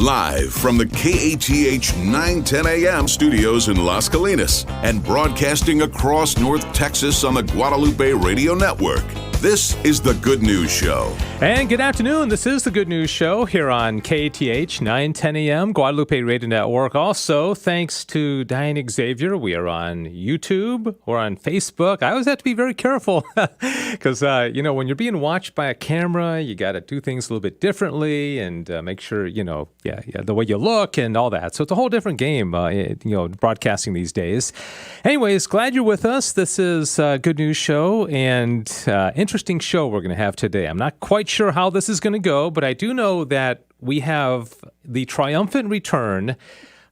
Live from the KATH 910 AM studios in Las Colinas and broadcasting across North Texas on the Guadalupe Radio Network. This is The Good News Show. And good afternoon. This is The Good News Show here on KATH 910 AM, Guadalupe Radio Network. Also, thanks to Diane Xavier, we are on YouTube or on Facebook. I always have to be very careful because, when you're being watched by a camera, you got to do things a little bit differently and make sure, the way you look and all that. So it's a whole different game, broadcasting these days. Anyways, glad you're with us. This is Good News Show and interesting show we're going to have today. I'm not quite sure how this is going to go, but I do know that we have the triumphant return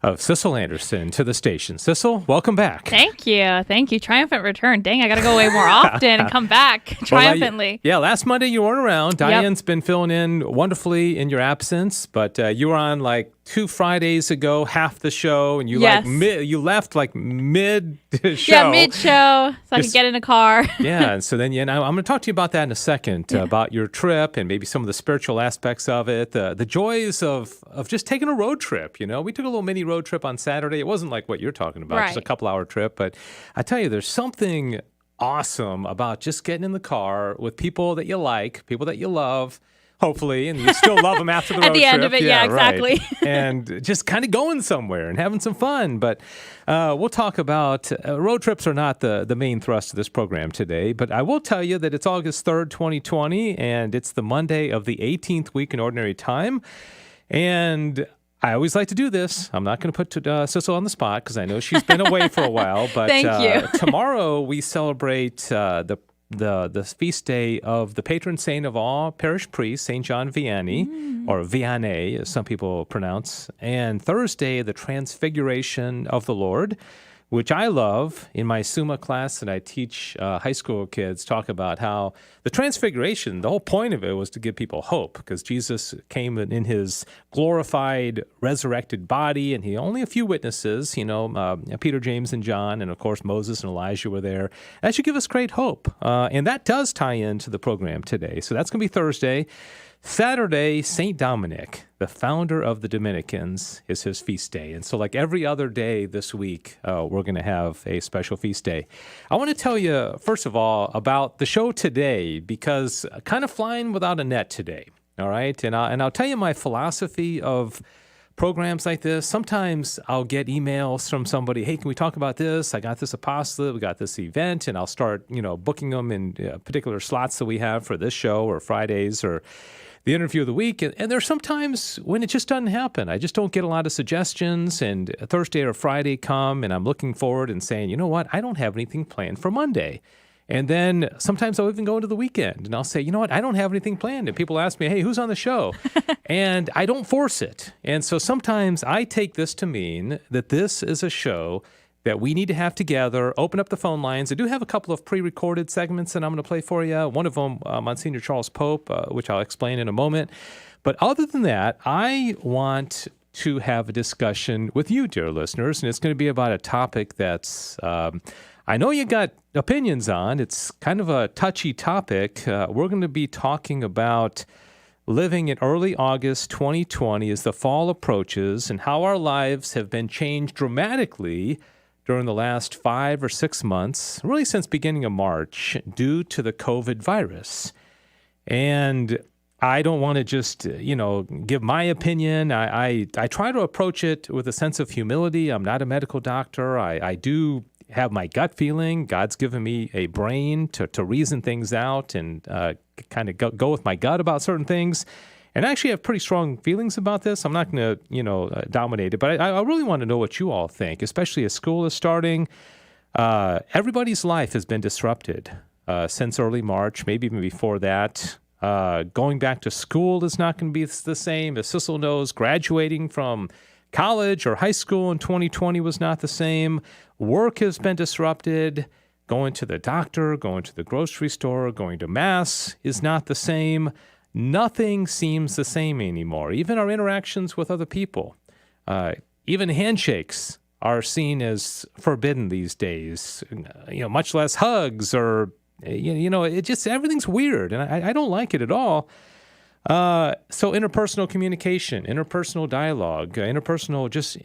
of Sissel Anderson to the station. Sissel, welcome back. Thank you. Triumphant return. Dang, I got to go away more often and come back triumphantly. Last Monday you weren't around. Diane's been filling in wonderfully in your absence, but you were on like 2 Fridays ago, half the show, and you you left like mid-show. Yeah, mid-show, so I could get in a car. And so then I'm going to talk to you about that in a second, about your trip and maybe some of the spiritual aspects of it, the joys of just taking a road trip. We took a little mini road trip on Saturday. It wasn't like what you're talking about, just a couple-hour trip, but I tell you, there's something awesome about just getting in the car with people that you like, people that you love, hopefully, and you still love them after the road trip. At the end of it, exactly. Right. And just kind of going somewhere and having some fun. But we'll talk about road trips are not the main thrust of this program today. But I will tell you that it's August 3rd, 2020, and it's the Monday of the 18th week in Ordinary Time. And I always like to do this. I'm not going to put Sissel on the spot because I know she's been away for a while. But Thank you. Tomorrow we celebrate the feast day of the patron saint of all parish priests, St. John Vianney, or Vianney, as some people pronounce. And Thursday, the Transfiguration of the Lord, which I love. In my Summa class that I teach high school kids, talk about how the Transfiguration, the whole point of it was to give people hope, because Jesus came in his glorified, resurrected body, and he only a few witnesses, Peter, James, and John, and of course Moses and Elijah were there. That should give us great hope, and that does tie into the program today. So that's going to be Thursday. Saturday, St. Dominic, the founder of the Dominicans, is his feast day. And so like every other day this week, we're going to have a special feast day. I want to tell you, first of all, about the show today, because kind of flying without a net today, all right? And I'll tell you my philosophy of programs like this. Sometimes I'll get emails from somebody, hey, can we talk about this? I got this apostolate, we got this event, and I'll start, booking them in particular slots that we have for this show or Fridays or the interview of the week. And there's sometimes when it just doesn't happen. I just don't get a lot of suggestions, and Thursday or Friday come, and I'm looking forward and saying, you know what, I don't have anything planned for Monday. And then sometimes I'll even go into the weekend and I'll say, you know what, I don't have anything planned. And people ask me, hey, who's on the show? And I don't force it. And so sometimes I take this to mean that this is a show that we need to have together, open up the phone lines. I do have a couple of pre-recorded segments that I'm going to play for you. One of them, Monsignor Charles Pope, which I'll explain in a moment. But other than that, I want to have a discussion with you, dear listeners, and it's going to be about a topic that's I know you got opinions on. It's kind of a touchy topic. We're going to be talking about living in early August 2020 as the fall approaches and how our lives have been changed dramatically during the last 5 or 6 months, really since beginning of March, due to the COVID virus. And I don't want to just, give my opinion. I try to approach it with a sense of humility. I'm not a medical doctor. I do have my gut feeling. God's given me a brain to reason things out and kind of go with my gut about certain things. And I actually have pretty strong feelings about this. I'm not going to, dominate it, but I really want to know what you all think, especially as school is starting. Everybody's life has been disrupted since early March, maybe even before that. Going back to school is not going to be the same. As Sissel knows, graduating from college or high school in 2020 was not the same. Work has been disrupted. Going to the doctor, going to the grocery store, going to mass is not the same. Nothing seems the same anymore. Even our interactions with other people, even handshakes are seen as forbidden these days. Much less hugs or, it just everything's weird, and I don't like it at all. So interpersonal communication, interpersonal dialogue, interpersonal, just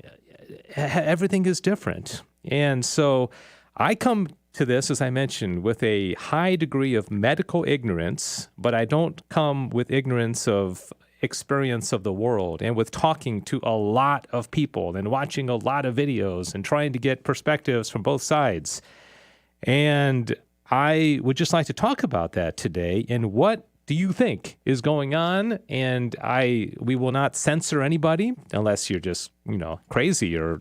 everything is different. And so I come to this, as I mentioned, with a high degree of medical ignorance, but I don't come with ignorance of experience of the world and with talking to a lot of people and watching a lot of videos and trying to get perspectives from both sides. And I would just like to talk about that today. And what do you think is going on? And we will not censor anybody unless you're just, crazy or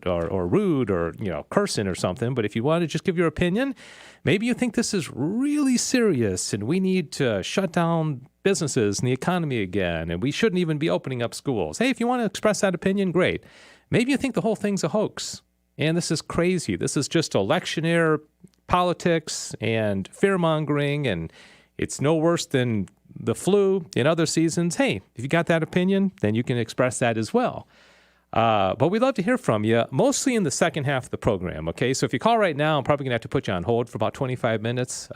rude or, cursing or something. But if you want to just give your opinion, maybe you think this is really serious and we need to shut down businesses and the economy again, and we shouldn't even be opening up schools. Hey, if you want to express that opinion, great. Maybe you think the whole thing's a hoax and this is crazy. This is just electioneer politics and fear-mongering, and it's no worse than the flu in other seasons. Hey, if you got that opinion, then you can express that as well. But we'd love to hear from you, mostly in the second half of the program, okay? So if you call right now, I'm probably going to have to put you on hold for about 25 minutes.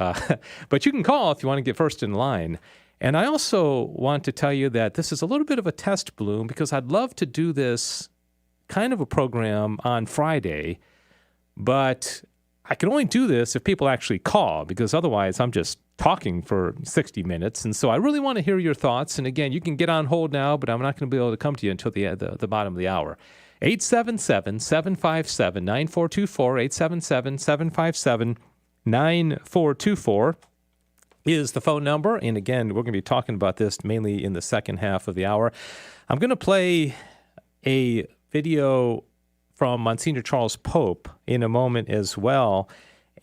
But you can call if you want to get first in line. And I also want to tell you that this is a little bit of a test balloon because I'd love to do this kind of a program on Friday, but I can only do this if people actually call, because otherwise I'm just talking for 60 minutes. And so I really want to hear your thoughts. And again, you can get on hold now, but I'm not going to be able to come to you until the bottom of the hour. 877-757-9424, 877-757-9424 is the phone number. And again, we're going to be talking about this mainly in the second half of the hour. I'm going to play a video from Monsignor Charles Pope in a moment as well.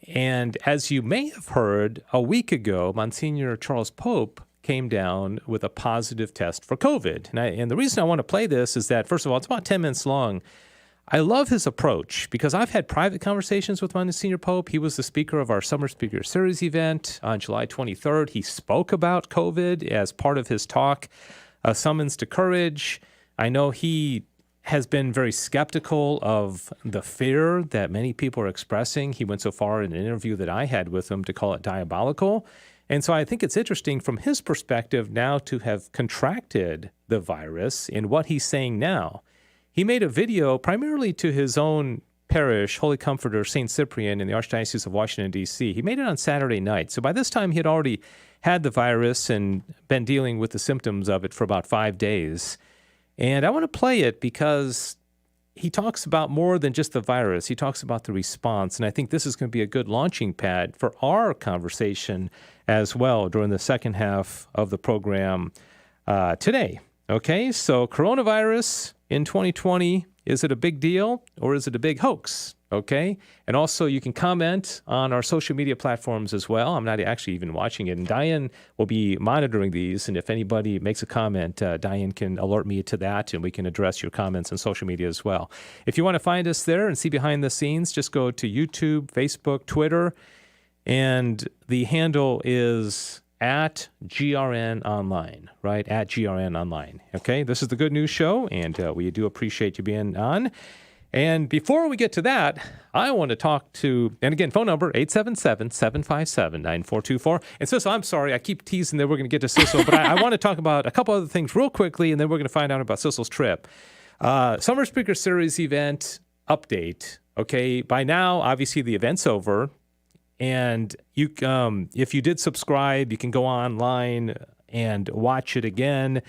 And as you may have heard, a week ago, Monsignor Charles Pope came down with a positive test for COVID. And the reason I want to play this is that, first of all, it's about 10 minutes long. I love his approach because I've had private conversations with Monsignor Pope. He was the speaker of our Summer Speaker Series event on July 23rd. He spoke about COVID as part of his talk, A Summons to Courage. I know he has been very skeptical of the fear that many people are expressing. He went so far in an interview that I had with him to call it diabolical. And so I think it's interesting from his perspective now to have contracted the virus in what he's saying now. He made a video primarily to his own parish, Holy Comforter St. Cyprian in the Archdiocese of Washington, D.C. He made it on Saturday night. So by this time, he had already had the virus and been dealing with the symptoms of it for about 5 days. And I want to play it because he talks about more than just the virus. He talks about the response. And I think this is going to be a good launching pad for our conversation as well during the second half of the program today. Okay, so coronavirus in 2020, is it a big deal or is it a big hoax? Okay, and also you can comment on our social media platforms as well. I'm not actually even watching it, and Diane will be monitoring these, and if anybody makes a comment, Diane can alert me to that, and we can address your comments on social media as well. If you want to find us there and see behind the scenes, just go to YouTube, Facebook, Twitter, and the handle is at GRN Online, right? At GRN Online. Okay, this is the Good News Show, and we do appreciate you being on. And before we get to that, I want to talk to, and again, phone number 877-757-9424. And Sissel, I'm sorry, I keep teasing that we're going to get to Sissel, but I want to talk about a couple other things real quickly, and then we're going to find out about Sissel's trip. Summer Speaker Series event update. Okay, by now, obviously the event's over. And you, if you did subscribe, you can go online and watch it again.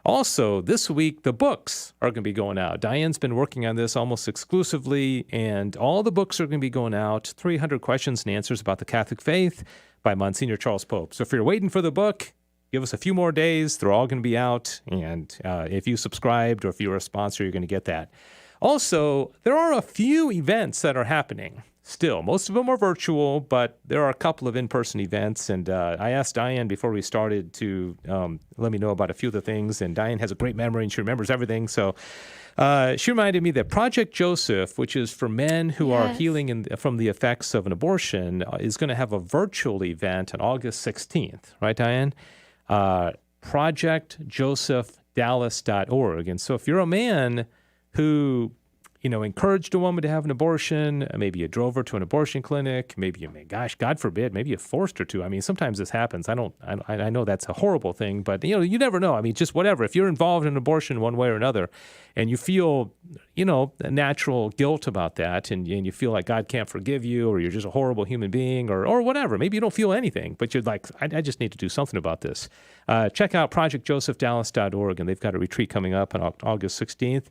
Also, this week, the books are going to be going out. Diane's been working on this almost exclusively, and all the books are going to be going out. 300 Questions and Answers About the Catholic Faith by Monsignor Charles Pope. So if you're waiting for the book, give us a few more days. They're all going to be out. And if you subscribed or if you're a sponsor, you're going to get that. Also, there are a few events that are happening. Still, most of them are virtual, but there are a couple of in-person events. And I asked Diane before we started to let me know about a few of the things. And Diane has a great memory and she remembers everything. So she reminded me that Project Joseph, which is for men who are healing from the effects of an abortion, is going to have a virtual event on August 16th. Right, Diane? ProjectJosephDallas.org. And so if you're a man who encouraged a woman to have an abortion. Maybe you drove her to an abortion clinic. Maybe God forbid, maybe you forced her to. I mean, sometimes this happens. I know that's a horrible thing, but you never know. I mean, just whatever. If you're involved in abortion one way or another, and you feel, natural guilt about that, and you feel like God can't forgive you, or you're just a horrible human being, or whatever. Maybe you don't feel anything, but you're like, I just need to do something about this. Check out ProjectJosephDallas.org, and they've got a retreat coming up on August 16th.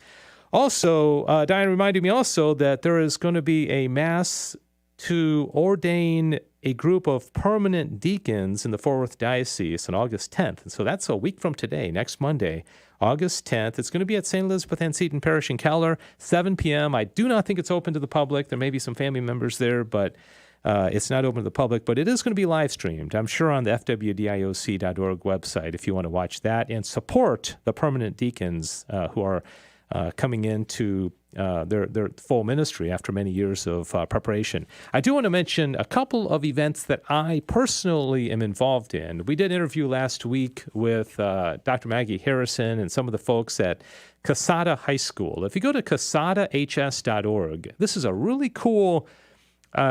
Also, Diane reminded me also that there is going to be a mass to ordain a group of permanent deacons in the Fort Worth Diocese on August 10th. And so that's a week from today, next Monday, August 10th. It's going to be at St. Elizabeth Ann Seton Parish in Keller, 7 p.m. I do not think it's open to the public. There may be some family members there, but it's not open to the public. But it is going to be live streamed, I'm sure, on the fwdioc.org website if you want to watch that and support the permanent deacons who are coming into their full ministry after many years of preparation. I do want to mention a couple of events that I personally am involved in. We did an interview last week with Dr. Maggie Harrison and some of the folks at Casada High School. If you go to casadahs.org, this is a really cool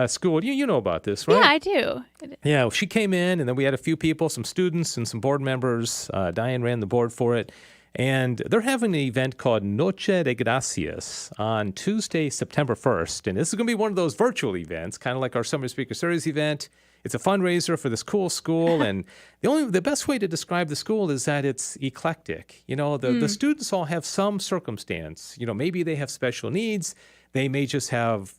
school. You know about this, right? Yeah, I do. Yeah, she came in, and then we had a few people, some students and some board members. Diane ran the board for it. And they're having an event called Noche de Gracias on Tuesday, September 1st. And this is going to be one of those virtual events, kind of like our Summer Speaker Series event. It's a fundraiser for this cool school. And the best way to describe the school is that it's eclectic. The students all have some circumstance. Maybe they have special needs. They may just have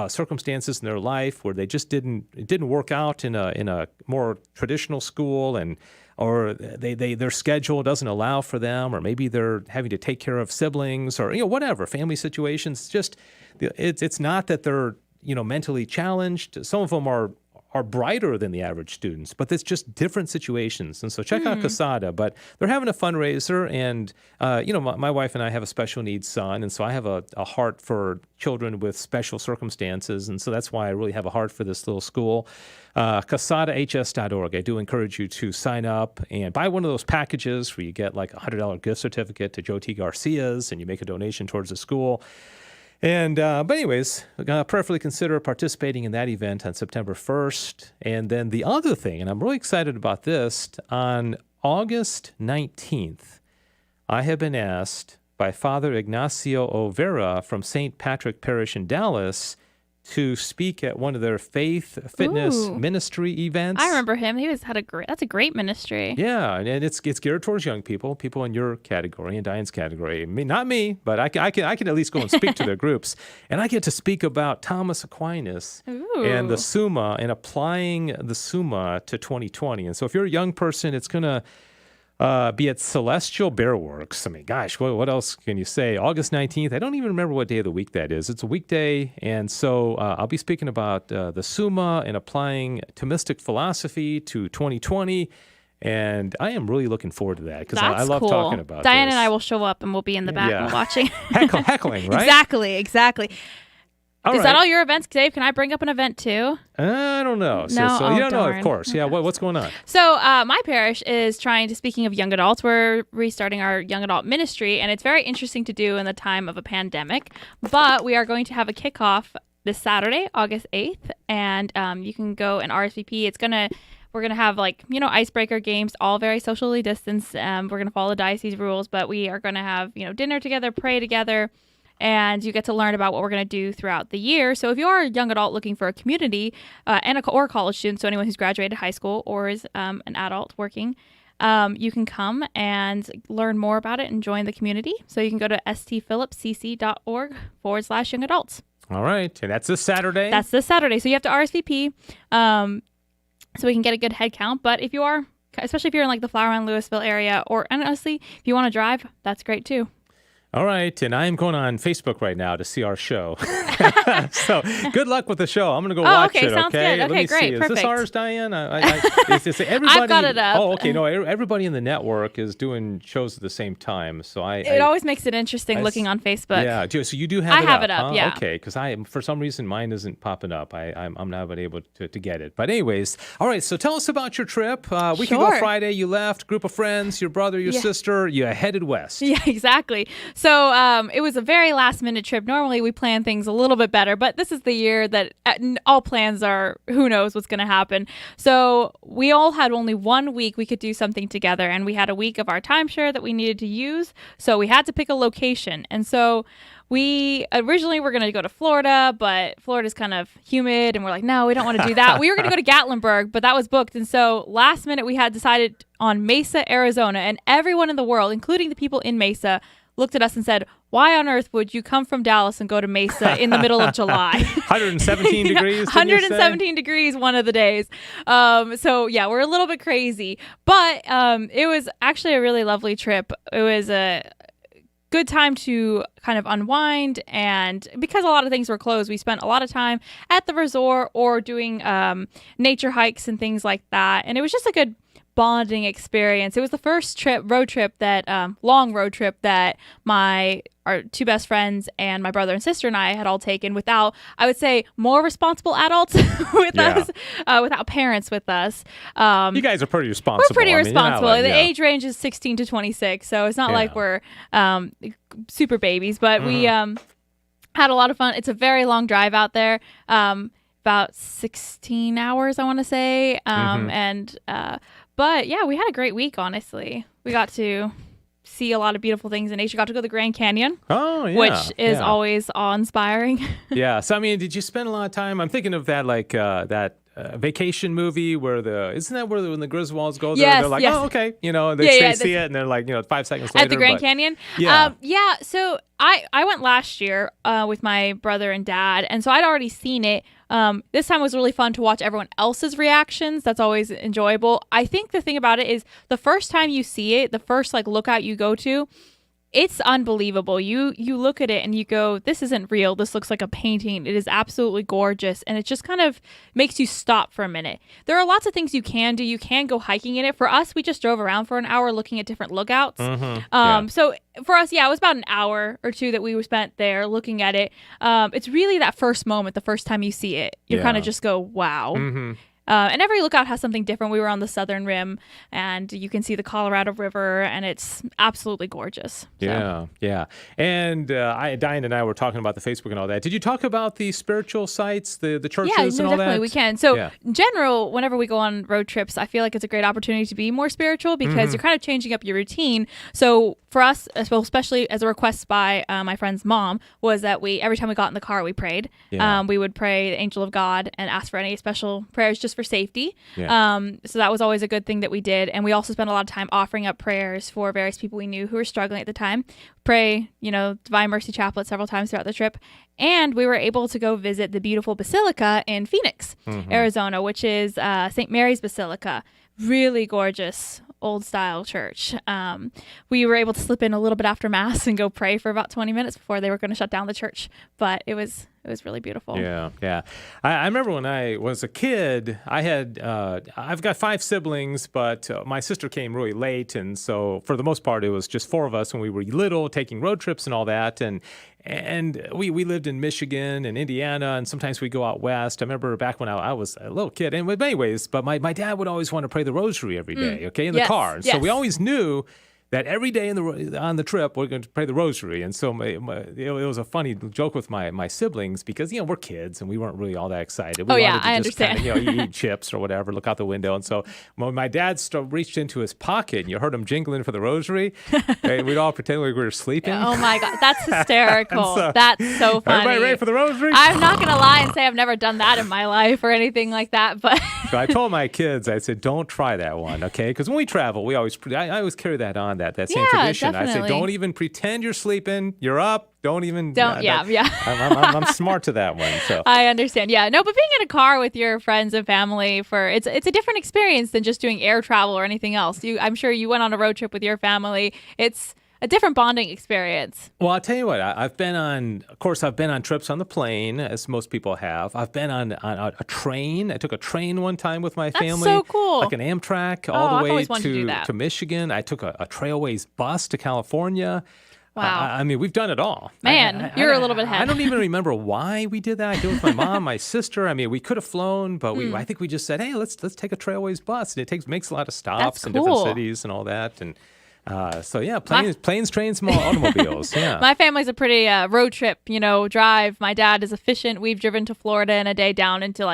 circumstances in their life where it didn't work out in a more traditional school, or their schedule doesn't allow for them, or maybe they're having to take care of siblings, or whatever, family situations. It's not that they're mentally challenged. Some of them are brighter than the average students, but it's just different situations. And so check out Casada. But they're having a fundraiser, and my wife and I have a special needs son, and so I have a heart for children with special circumstances, and so that's why I really have a heart for this little school. casadahs.org. I do encourage you to sign up and buy one of those packages where you get like a $100 gift certificate to Joe T. Garcia's, and you make a donation towards the school. And but anyways, prayerfully consider participating in that event on September 1st. And then the other thing, and I'm really excited about this, on August 19th, I have been asked by Father Ignacio Overa from St. Patrick Parish in Dallas to speak at one of their faith fitness ministry events. I remember him. That's a great ministry. Yeah, and it's geared towards young people in your category and Diane's category. Not me, but I can at least go and speak to their groups. And I get to speak about Thomas Aquinas and the Summa and applying the Summa to 2020. And so if you're a young person, it's going to be at Celestial Bear Works. I mean, gosh, what else can you say? August 19th. I don't even remember what day of the week that is. It's a weekday. And so I'll be speaking about the Summa and applying Thomistic philosophy to 2020. And I am really looking forward to that because I love talking about Diane this. and I will show up and we'll be in the back watching. Heckling, right? Exactly. Is that all your events, Dave? Can I bring up an event too? I don't know. So No? you don't know, Darn. of course. Yeah, what's going on? So my parish is speaking of young adults, we're restarting our young adult ministry, and it's very interesting to do in the time of a pandemic. But we are going to have a kickoff this Saturday, August 8th, and you can go and RSVP. We're going to have icebreaker games, all very socially distanced. We're going to follow the diocese rules, but we are going to have, dinner together, pray together. And you get to learn about what we're going to do throughout the year. So if you are a young adult looking for a community or a college student, so anyone who's graduated high school or is an adult working, you can come and learn more about it and join the community. So you can go to stphillipscc.org/young adults. All right. And that's this Saturday? That's this Saturday. So you have to RSVP so we can get a good head count. But if you are, especially if you're in the Flower Mound, Louisville area, and honestly, if you want to drive, that's great too. All right, and I'm going on Facebook right now to see our show. So good luck with the show. I'm going to go watch it, sounds okay? good. Okay, great, see. perfect. Is this ours, Diane? Everybody, I've got it up. Oh, okay. No, everybody in the network is doing shows at the same time. So it always makes it interesting looking on Facebook. Yeah, so you do have it up. I have it up, yeah. Okay, because for some reason, mine isn't popping up. I'm not able to get it. But anyways, all right, so tell us about your trip. We can go Friday. You left, group of friends, your brother, your sister. You headed west. Yeah, exactly. So it was a very last minute trip. Normally we plan things a little bit better, but this is the year that all plans are, who knows what's going to happen. So we all had only 1 week we could do something together, and we had a week of our timeshare that we needed to use. So we had to pick a location. And so we originally were going to go to Florida, but Florida's kind of humid, and we're like, no, we don't want to do that. We were going to go to Gatlinburg, but that was booked. And so last minute we had decided on Mesa, Arizona, and everyone in the world, including the people in Mesa, looked at us and said, why on earth would you come from Dallas and go to Mesa in the middle of July? 117 degrees. 117 degrees one of the days. So yeah, we're a little bit crazy, but it was actually a really lovely trip. It was a good time to kind of unwind, and because a lot of things were closed, we spent a lot of time at the resort or doing nature hikes and things like that, and it was just a good bonding experience. It was the first road trip that long road trip that our two best friends and my brother and sister and I had all taken without, I would say, more responsible adults with us, without parents with us. You guys are pretty responsible. We're pretty responsible. The age range is 16 to 26, so it's not like we're super babies, but we had a lot of fun. It's a very long drive out there. About 16 hours, I want to say. But yeah, we had a great week, honestly. We got to see a lot of beautiful things in nature. Got to go to the Grand Canyon, which is always awe-inspiring. Yeah. So, I mean, did you spend a lot of time? I'm thinking of that, like that vacation movie where isn't that where when the Griswolds go there? Yes, they're like, oh, okay. They see it and they're like, 5 seconds later. At the Grand Canyon? Yeah. So I went last year with my brother and dad, and so I'd already seen it. This time was really fun to watch everyone else's reactions. That's always enjoyable. I think the thing about it is the first time you see it, the first lookout you go to, it's unbelievable. You look at it and you go, this isn't real. This looks like a painting. It is absolutely gorgeous. And it just kind of makes you stop for a minute. There are lots of things you can do. You can go hiking in it. For us, we just drove around for an hour looking at different lookouts. So for us, it was about an hour or two that we were spent there looking at it. It's really that first moment, the first time you see it. You kind of just go, wow. And every lookout has something different. We were on the southern rim, and you can see the Colorado River, and it's absolutely gorgeous. So. Yeah. And Diane and I were talking about the Facebook and all that. Did you talk about the spiritual sites, the churches and all that? Yeah, definitely we can. So in general, whenever we go on road trips, I feel like it's a great opportunity to be more spiritual because you're kind of changing up your routine. So for us, especially as a request by my friend's mom, was that every time we got in the car, we prayed. We would pray the angel of God and ask for any special prayers just for safety. So that was always a good thing that we did. And we also spent a lot of time offering up prayers for various people we knew who were struggling at the time. Pray, Divine Mercy Chaplet several times throughout the trip. And we were able to go visit the beautiful Basilica in Phoenix, Arizona, which is St. Mary's Basilica. Really gorgeous old style church. We were able to slip in a little bit after Mass and go pray for about 20 minutes before they were going to shut down the church. But it was really beautiful. Yeah. I remember when I was a kid, I've got 5 siblings, but my sister came really late. And so for the most part, it was just 4 of us when we were little, taking road trips and all that. And we lived in Michigan and Indiana, and sometimes we go out west. I remember back when I was a little kid, and in many ways, but my dad would always want to pray the rosary every day, in the car. And so we always knew that every day on the trip, we're going to pray the rosary. And so it was a funny joke with my siblings because, we're kids and we weren't really all that excited. We wanted to I just understand. Kind of, eat chips or whatever, look out the window. And so when my dad reached into his pocket and you heard him jingling for the rosary, we'd all pretend we were sleeping. Oh my God, that's hysterical. That's so funny. Everybody ready for the rosary? I'm not going to lie and say I've never done that in my life or anything like that. But so I told my kids, I said, don't try that one, okay? Because when we travel, I always carry that on, that same tradition. Definitely. I say, don't even pretend you're sleeping. You're up. Don't. I'm smart to that one. So I understand. Yeah. No, but being in a car with your friends and family it's a different experience than just doing air travel or anything else. I'm sure you went on a road trip with your family. It's a different bonding experience. Well, I'll tell you what, I've been on trips on the plane, as most people have. I've been on a train. I took a train one time with my family. That's so cool. Like an Amtrak all the way to Michigan. I took a Trailways bus to California. Wow. I mean, we've done it all. Man, you're a little bit ahead. I don't even remember why we did that. I did it with my mom, my sister. I mean, we could have flown, but I think we just said, hey, let's take a Trailways bus. And it makes a lot of stops in different cities and all that. And So yeah, planes, trains, automobiles. Yeah. My family's a pretty road trip, drive. My dad is efficient. We've driven to Florida in a day down into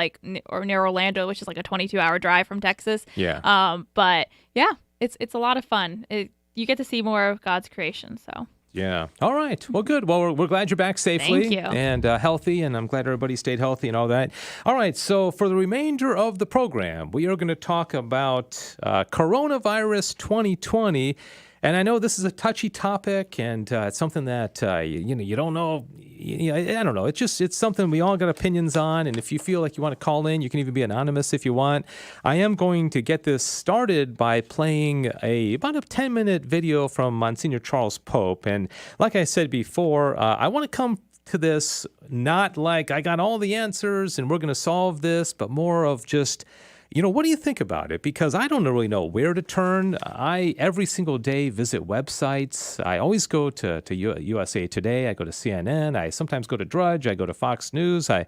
or near Orlando, which is like a 22-hour drive from Texas. Yeah. But yeah, it's a lot of fun. You get to see more of God's creation. So. Yeah. All right. Well, good. Well, we're glad you're back safely Thank you. and healthy, and I'm glad everybody stayed healthy and all that. All right. So for the remainder of the program, we are going to talk about coronavirus 2020. And I know this is a touchy topic, and it's something that you don't know. I don't know. It's something we all got opinions on. And if you feel like you want to call in, you can even be anonymous if you want. I am going to get this started by playing about a 10-minute video from Monsignor Charles Pope. And like I said before, I want to come to this not like I got all the answers and we're going to solve this, but more of just, what do you think about it? Because I don't really know where to turn. I, every single day, visit websites. I always go to USA Today. I go to CNN. I sometimes go to Drudge. I go to Fox News. I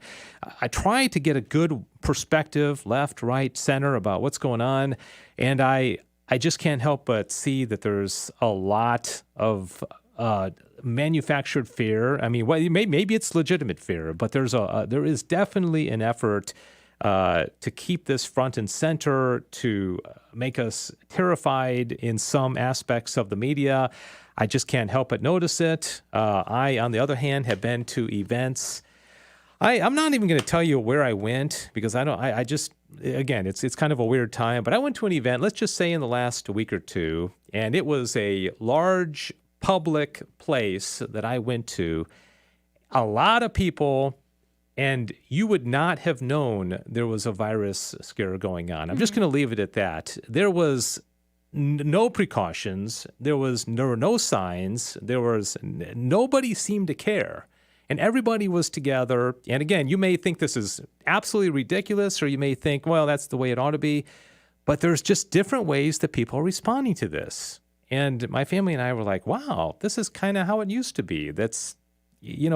try to get a good perspective, left, right, center, about what's going on. And I just can't help but see that there's a lot of manufactured fear. I mean, maybe it's legitimate fear, but there is definitely an effort to keep this front and center, to make us terrified in some aspects of the media. I just can't help but notice it. I, on the other hand, have been to events. I'm not even going to tell you where I went because I just, again, it's kind of a weird time. But I went to an event, let's just say in the last week or two, and it was a large public place that I went to. A lot of people. And you would not have known there was a virus scare going on. I'm just going to leave it at that. There was no precautions. There were no signs. Nobody seemed to care. And everybody was together. And again, you may think this is absolutely ridiculous, or you may think, well, that's the way it ought to be. But there's just different ways that people are responding to this. And my family and I were like, wow, this is kind of how it used to be.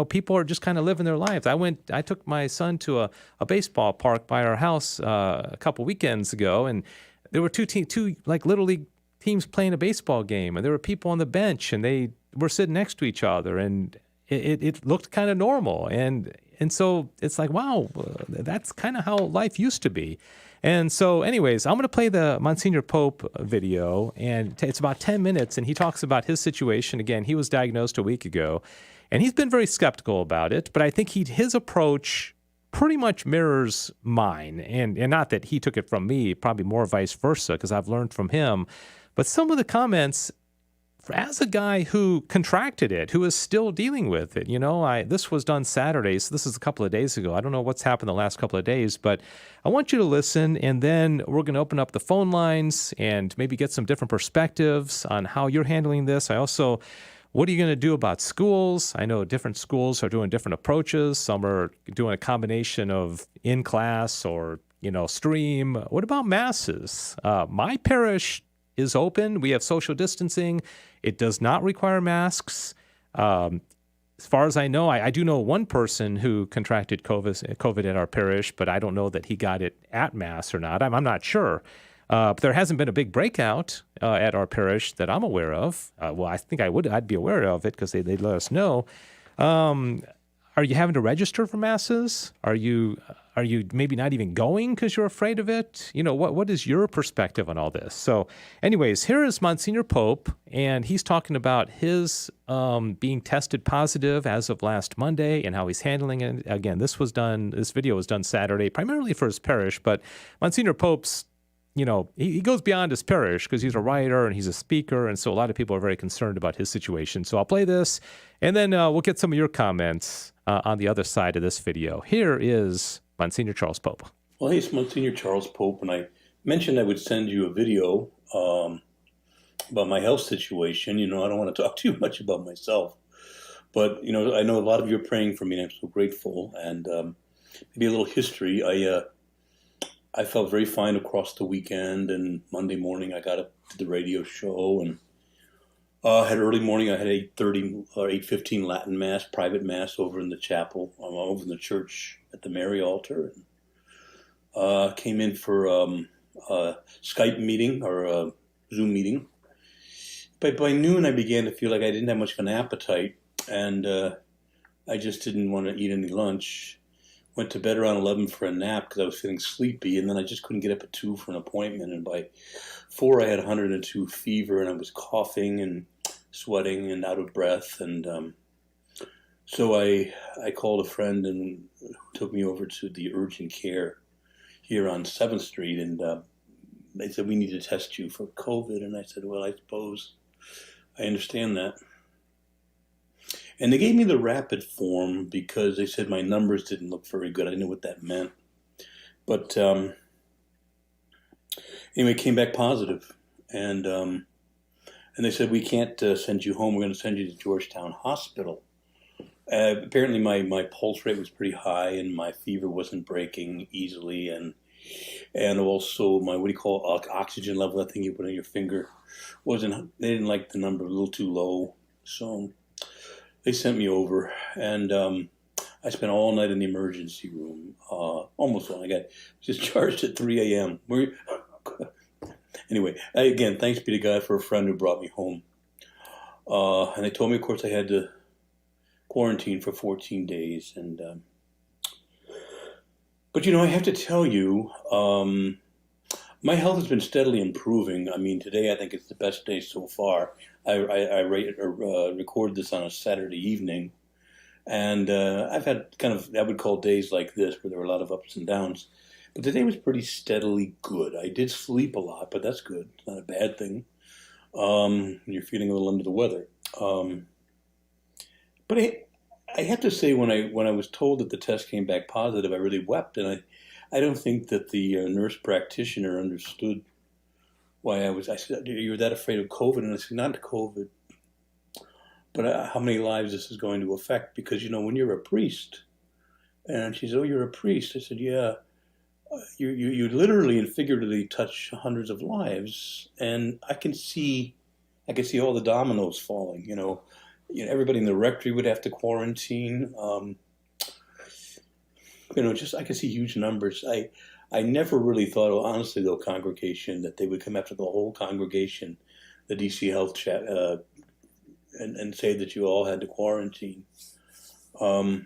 People are just kind of living their lives. I took my son to a baseball park by our house a couple weekends ago, and there were two like Little League teams playing a baseball game, and there were people on the bench, and they were sitting next to each other, and it looked kind of normal. And so it's like, wow, that's kind of how life used to be. And so anyways, I'm going to play the Monsignor Pope video, and it's about 10 minutes, and he talks about his situation. Again, he was diagnosed a week ago. And he's been very skeptical about it, but I think his approach pretty much mirrors mine. And not that he took it from me, probably more vice versa, because I've learned from him. But some of the comments, as a guy who contracted it, who is still dealing with it, this was done Saturday, so this is a couple of days ago. I don't know what's happened the last couple of days, but I want you to listen, and then we're going to open up the phone lines and maybe get some different perspectives on how you're handling this. What are you going to do about schools? I know different schools are doing different approaches. Some are doing a combination of in-class or, stream. What about masses? My parish is open. We have social distancing. It does not require masks. As far as I know, I do know one person who contracted COVID at our parish, but I don't know that he got it at Mass or not. I'm not sure. But there hasn't been a big breakout at our parish that I'm aware of. Well, I think I'd be aware of it because they'd let us know. Are you having to register for masses? Are you maybe not even going because you're afraid of it? What is your perspective on all this? So anyways, here is Monsignor Pope, and he's talking about his being tested positive as of last Monday and how he's handling it. Again, this video was done Saturday, primarily for his parish, but Monsignor Pope's he goes beyond his parish because he's a writer and he's a speaker, and so a lot of people are very concerned about his situation. So I'll play this, and then we'll get some of your comments on the other side of this video. Here is Monsignor Charles Pope. Well, hey, it's Monsignor Charles Pope, and I mentioned I would send you a video about my health situation. I don't want to talk too much about myself, but, I know a lot of you are praying for me, and I'm so grateful. And maybe a little history. I felt very fine across the weekend, and Monday morning I got up to the radio show and had early morning. I had 8:30 or 8:15 Latin Mass, private Mass over in the chapel, over in the church at the Mary altar. And, came in for a Skype meeting or a Zoom meeting. by noon, I began to feel like I didn't have much of an appetite, and I just didn't want to eat any lunch. Went to bed around 11 for a nap because I was feeling sleepy, and then I just couldn't get up at 2 for an appointment. And by 4, I had 102 fever, and I was coughing and sweating and out of breath. And so I called a friend and who took me over to the urgent care here on 7th Street, and they said, we need to test you for COVID. And I said, well, I suppose I understand that. And they gave me the rapid form because they said my numbers didn't look very good. I didn't know what that meant. But anyway, it came back positive. And they said, we can't send you home. We're going to send you to Georgetown Hospital. Apparently my pulse rate was pretty high and my fever wasn't breaking easily. And also my, oxygen level, that thing you put on your finger, they didn't like the number, a little too low. So they sent me over, and I spent all night in the emergency room, almost all. I got discharged at 3 a.m. Anyway, again, thanks be to God for a friend who brought me home. And they told me, of course, I had to quarantine for 14 days. But, I have to tell you, my health has been steadily improving. I mean, today I think it's the best day so far. I record this on a Saturday evening, and I've had kind of, I would call days like this where there were a lot of ups and downs. But today was pretty steadily good. I did sleep a lot, but that's good. It's not a bad thing. You're feeling a little under the weather. But I have to say, when I was told that the test came back positive, I really wept, and I don't think that the nurse practitioner understood why I said, you're that afraid of COVID? And I said, not COVID, but how many lives this is going to affect. Because, when you're a priest, and she said, oh, you're a priest. I said, yeah, you literally and figuratively touch hundreds of lives. And I can see all the dominoes falling, everybody in the rectory would have to quarantine. I can see huge numbers. I never really thought, honestly, though, congregation, that they would come after the whole congregation, the DC Health chat, and say that you all had to quarantine. Because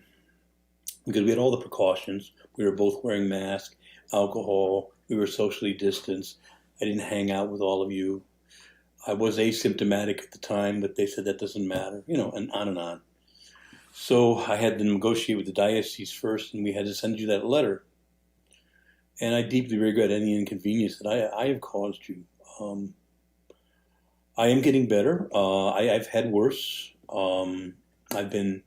we had all the precautions. We were both wearing masks, alcohol. We were socially distanced. I didn't hang out with all of you. I was asymptomatic at the time, but they said that doesn't matter, and on and on. So I had to negotiate with the diocese first, and we had to send you that letter. And I deeply regret any inconvenience that I have caused you. I am getting better. I've had worse. I've been,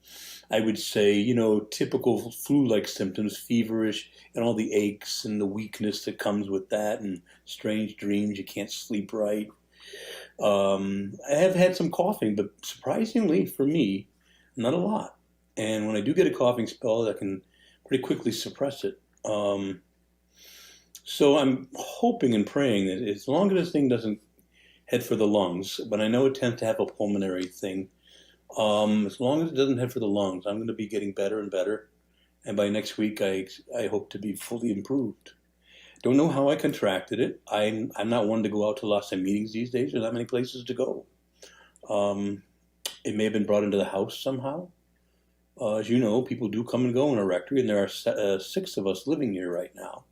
I would say, typical flu-like symptoms, feverish, and all the aches and the weakness that comes with that, and strange dreams, you can't sleep right. I have had some coughing, but surprisingly for me, not a lot. And when I do get a coughing spell, I can pretty quickly suppress it. So I'm hoping and praying that as long as this thing doesn't head for the lungs, but I know it tends to have a pulmonary thing, as long as it doesn't head for the lungs, I'm going to be getting better and better. And by next week, I hope to be fully improved. Don't know how I contracted it. I'm not one to go out to lots of meetings these days. There's not many places to go. It may have been brought into the house somehow. As you know, people do come and go in a rectory, and there are 6 of us living here right now.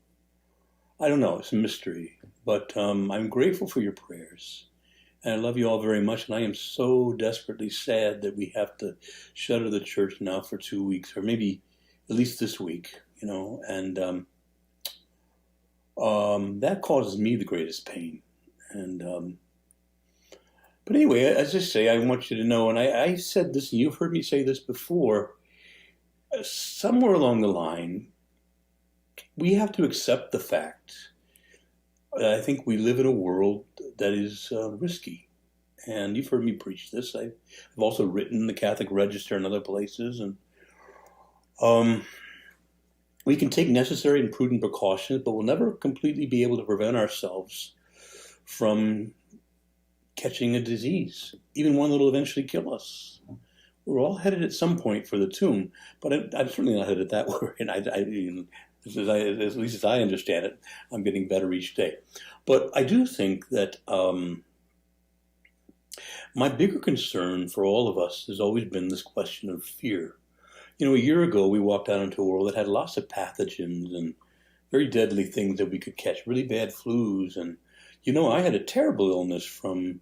I don't know. It's a mystery. But I'm grateful for your prayers. And I love you all very much. And I am so desperately sad that we have to shutter the church now for 2 weeks, or maybe at least this week, And that causes me the greatest pain. And but anyway, as I say, I want you to know, and I said this, and you've heard me say this before, somewhere along the line, we have to accept the fact that I think we live in a world that is risky. And you've heard me preach this. I've also written the Catholic Register and other places. And we can take necessary and prudent precautions, but we'll never completely be able to prevent ourselves from catching a disease, even one that will eventually kill us. We're all headed at some point for the tomb, but I'm certainly not headed that way. And at least as I understand it, I'm getting better each day. But I do think that My bigger concern for all of us has always been this question of fear. You know, a year ago, we walked out into a world that had lots of pathogens and very deadly things that we could catch, really bad flus. And, you know, I had a terrible illness from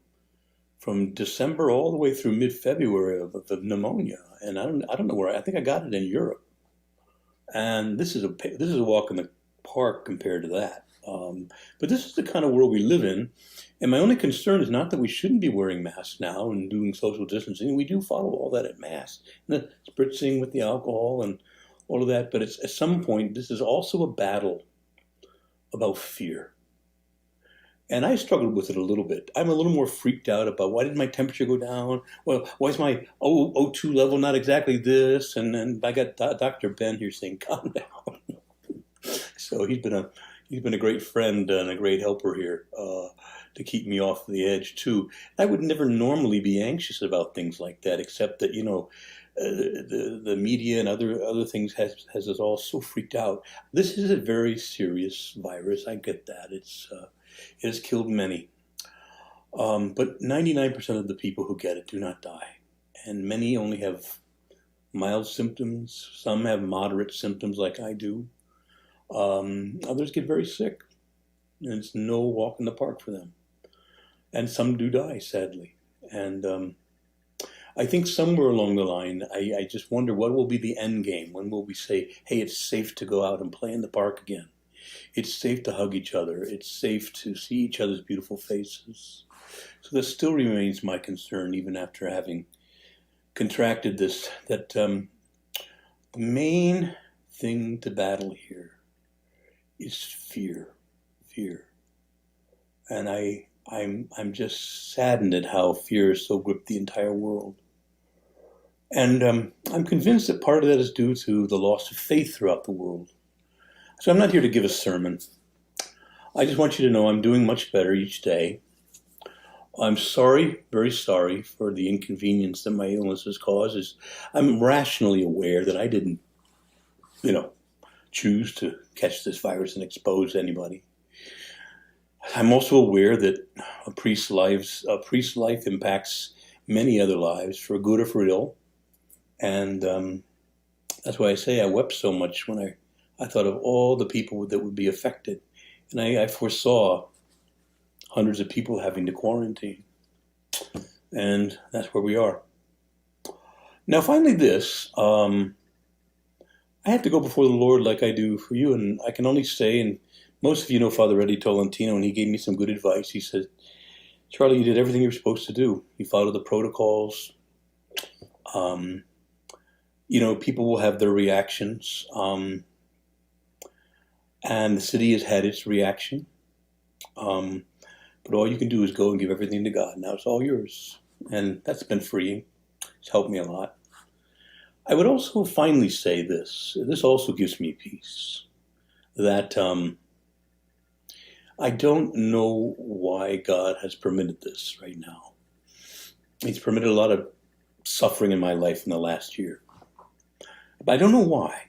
December all the way through mid-February of pneumonia. And I don't know where, I think I got it in Europe. And this is a walk in the park compared to that. But this is the kind of world we live in. And my only concern is not that we shouldn't be wearing masks now and doing social distancing. We do follow all that at Mass, and the spritzing with the alcohol and all of that. But it's, at some point, this is also a battle about fear. And I struggled with it a little bit. I'm a little more freaked out about, why did my temperature go down? Well, why is my O2 level not exactly this? And I got Dr. Ben here saying, calm down. So he's been a great friend and a great helper here to keep me off the edge too. I would never normally be anxious about things like that, except that, you know, the media and other things has us all so freaked out. This is a very serious virus. I get that. It has killed many. But 99% of the people who get it do not die. And many only have mild symptoms. Some have moderate symptoms like I do. Others get very sick. And it's no walk in the park for them. And some do die, sadly. And I think somewhere along the line, I just wonder, what will be the end game? When will we say, hey, it's safe to go out and play in the park again? It's safe to hug each other. It's safe to see each other's beautiful faces. So that still remains my concern, even after having contracted this, that the main thing to battle here is fear. And I'm just saddened at how fear has so gripped the entire world. And I'm convinced that part of that is due to the loss of faith throughout the world. So I'm not here to give a sermon. I just want you to know I'm doing much better each day. I'm sorry, very sorry for the inconvenience that my illness has caused. I'm rationally aware that I didn't, choose to catch this virus and expose anybody. I'm also aware that a priest's life impacts many other lives, for good or for ill. And that's why I say I wept so much when I thought of all the people that would be affected. And I foresaw hundreds of people having to quarantine. And that's where we are. Now, finally, this. I have to go before the Lord like I do for you. And I can only say, and most of you know Father Eddie Tolentino, and he gave me some good advice. He said, Charlie, you did everything you were supposed to do. You followed the protocols. People will have their reactions. And the city has had its reaction. But all you can do is go and give everything to God. Now it's all yours. And that's been freeing. It's helped me a lot. I would also finally say this. This also gives me peace. That I don't know why God has permitted this right now. He's permitted a lot of suffering in my life in the last year. But I don't know why.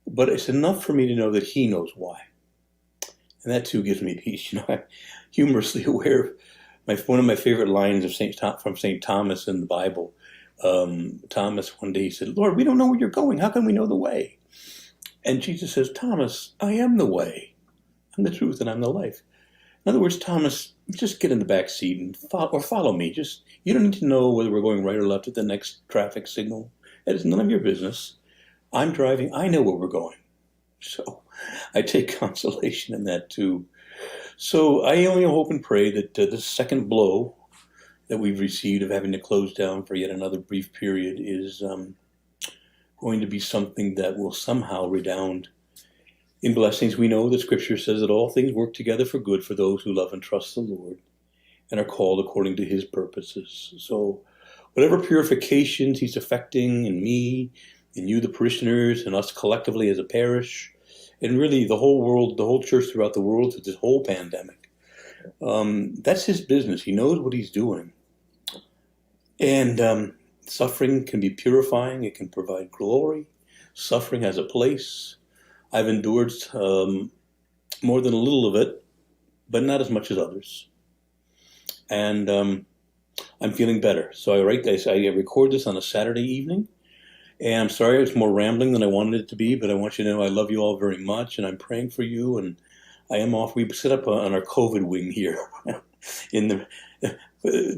But it's enough for me to know that he knows why. And that too gives me peace. I'm humorously aware of one of my favorite lines of from St. Thomas in the Bible. Thomas, one day he said, Lord, we don't know where you're going. How can we know the way? And Jesus says, Thomas, I am the way. I'm the truth and I'm the life. In other words, Thomas, just get in the back seat and follow me. You don't need to know whether we're going right or left at the next traffic signal. It is none of your business. I'm driving. I know where we're going. So I take consolation in that too. So I only hope and pray that this second blow that we've received of having to close down for yet another brief period is going to be something that will somehow redound in blessings. We know that Scripture says that all things work together for good for those who love and trust the Lord and are called according to his purposes. So whatever purifications he's effecting in me, in you, the parishioners, and us collectively as a parish, and really the whole world, the whole church throughout the world through this whole pandemic, that's his business. He knows what he's doing. And suffering can be purifying. It can provide glory. Suffering has a place. I've endured more than a little of it, but not as much as others. And I'm feeling better. So I record this on a Saturday evening. And I'm sorry it's more rambling than I wanted it to be, but I want you to know I love you all very much, and I'm praying for you. And I am off. We sit up on our COVID wing here.